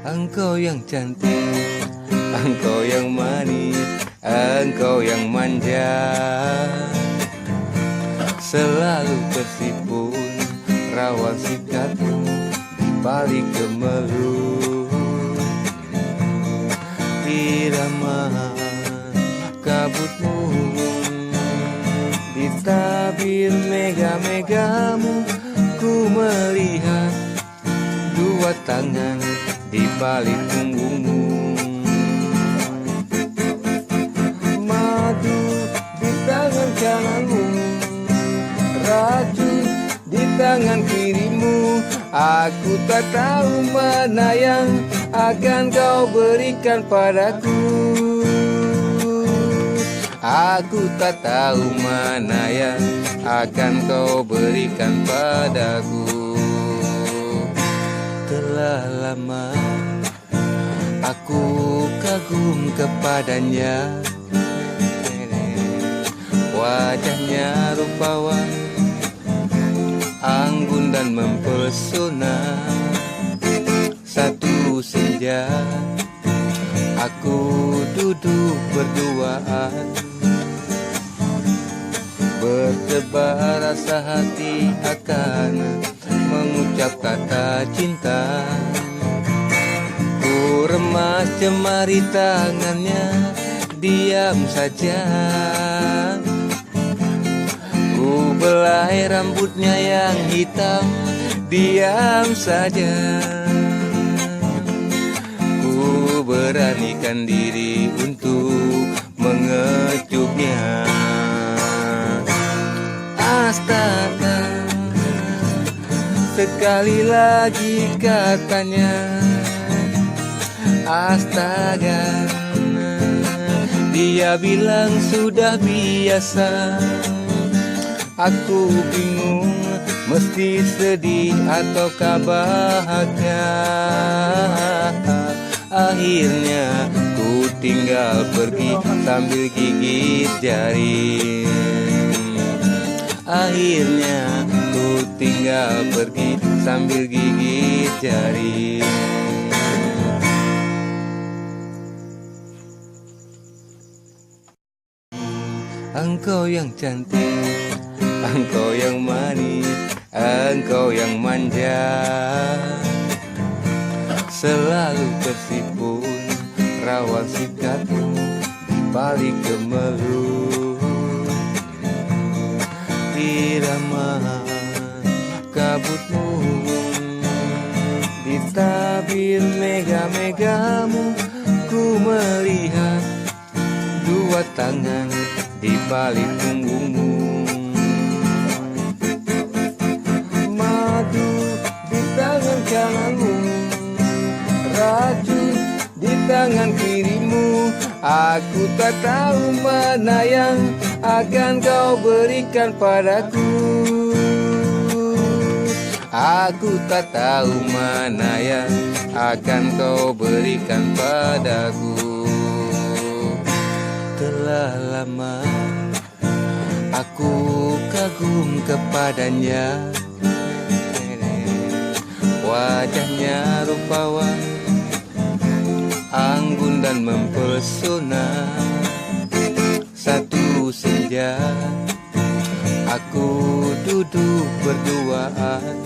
Engkau yang cantik, engkau yang manis, engkau yang manja, selalu tersipu rawan sikapmu di balik gemuruh irama kabutmu, di tabir mega-megamu ku melihat dua tangan di balik punggungmu, madu di tangan kananmu, racun di tangan kirimu. Aku tak tahu mana yang akan kau berikan padaku. Aku tak tahu mana yang akan kau berikan padaku. Telah lama aku kagum kepadanya, wajahnya rupawan, anggun dan mempesona. Satu senja aku duduk berduaan, berdebar rasa hati akan mengucap kata cinta. Ku remas jemari tangannya, diam saja. Ku belai rambutnya yang hitam, diam saja. Ku beranikan diri untuk mengecupnya. Astaga, sekali lagi katanya. Astaga, dia bilang sudah biasa. Aku bingung, mesti sedih ataukah bahagia. Akhirnya ku tinggal pergi sambil gigit jari. Akhirnya ku tinggal pergi sambil gigit jari. Engkau yang cantik, engkau yang manis, engkau yang manja, selalu tersipu rawan sikapmu di balik gemuruh irama kabutmu, di tabir mega-megamu ku melihat dua tangan di balik punggungmu, madu di tangan kananmu, racun di tangan kirimu. Aku tak tahu mana yang akan kau berikan padaku. Aku tak tahu mana yang akan kau berikan padaku. Telah lama aku kagum kepadanya, wajahnya rupawan, anggun dan mempesona. Satu senja aku duduk berduaan,